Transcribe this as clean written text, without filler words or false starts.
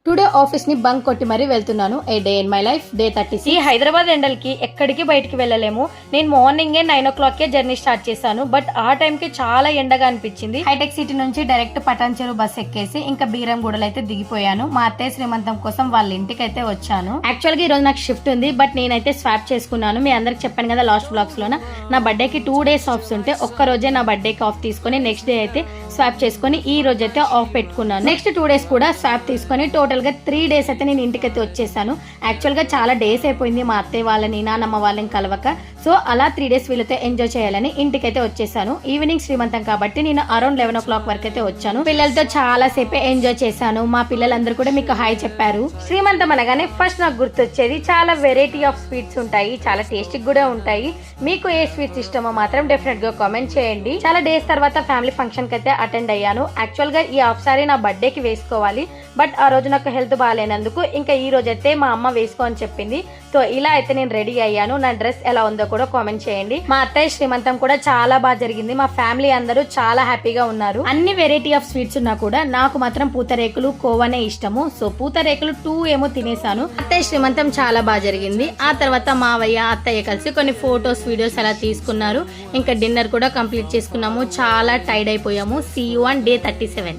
Today office ని bunk కొట్టి మరీ వెళ్తున్నాను. A day in my life day 36. ఈ హైదరాబాద్ ఎండలకి ఎక్కడికి బయటికి వెళ్ళలేము. నేను మార్నింగే 9 o'clock జర్నీ స్టార్ట్ చేశాను. బట్ ఆ టైంకి చాలా ఎండగా అనిపించింది. హైటెక్ సిటీ నుంచి డైరెక్ట్ పటాన్ చెరువు బస్ ఎక్కేసి ఇంకా బీరంగూడలో అయితే దిగిపోయాను. మా అత్తయ్య శ్రీమంతం కోసం వాళ్ళ ఇంటికి అయితే వచ్చాను. యాక్చువల్ గా ఈ రోజు నాకు షిఫ్ట్ ఉంది, బట్ నేనైతే స్వాప్ చేసుకున్నాను. మీ అందరికి చెప్పాను కదా లాస్ట్ బ్లాగ్స్ లోన, నా బర్త్డేకి 2 days ఆఫ్స్ ఉంటే ఒక్క రోజే నా బర్త్డేకి ఆఫ్ తీసుకొని నెక్స్ట్ డే అయితే స్వాప్ చేసుకుని ఈ రోజు అయితే ఆఫ్ పెట్టుకున్నాను. నెక్స్ట్ 2 days కూడా స్వాప్ తీసుకొని టోటల్ గా 3 days అయితే నేను ఇంటికైతే వచ్చేసాను. యాక్చువల్ గా చాలా డేస్ అయిపోయింది మా అత్తయ్య వాళ్ళని నానమ్మ వాళ్ళని కలవక. సో అలా 3 days వీళ్ళతో ఎంజాయ్ చేయాలని ఇంటికైతే వచ్చేసాను. ఈవినింగ్ శ్రీమంతం కాబట్టి నేను అరౌండ్ 11 o'clock వరకు అయితే వచ్చాను. పిల్లలతో చాలా సేపే ఎంజాయ్ చేశాను. మా పిల్లలందరూ కూడా మీకు హాయ్ చెప్పారు. శ్రీమంతం అనగానే ఫస్ట్ నాకు గుర్తొచ్చేది చాలా వెరైటీ ఆఫ్ స్వీట్స్ ఉంటాయి, చాలా టేస్టీ కూడా ఉంటాయి. మీకు ఏ స్వీట్స్ ఇష్టమో మాత్రం డెఫినెట్ గా కామెంట్ చేయండి. చాలా డేస్ తర్వాత ఫ్యామిలీ ఫంక్షన్ కి అయితే అటెండ్ అయ్యాను. యాక్చువల్ గా ఈ హాఫ్ సారీ నా బర్త్డేకి వేసుకోవాలి, బట్ ఆ రోజు నాకు హెల్త్ బాగాలేనందుకు ఇంకా ఈ రోజు అయితే మా అమ్మ వేసుకో అని చెప్పింది. సో ఇలా అయితే నేను రెడీ అయ్యాను. నా డ్రెస్ ఎలా ఉందో కూడా కామెంట్ చేయండి. మా అత్తయ్య శ్రీమంతం కూడా చాలా బాగా జరిగింది. మా ఫ్యామిలీ అందరూ చాలా హ్యాపీగా ఉన్నారు. అన్ని వెరైటీ ఆఫ్ స్వీట్స్ ఉన్నా కూడా నాకు మాత్రం పూతరేకులు కోవనే ఇష్టము. సో పూతరేకులు 2 ఏమో తినేసాను. అత్తయ్య శ్రీమంతం చాలా బాగా జరిగింది. ఆ తర్వాత మావయ్య అత్తయ్య కలిసి కొన్ని ఫొటోస్ వీడియోస్ అలా తీసుకున్నారు. ఇంకా డిన్నర్ కూడా కంప్లీట్ చేసుకున్నాము. చాలా టైర్డ్ అయిపోయాము. See you on day 37.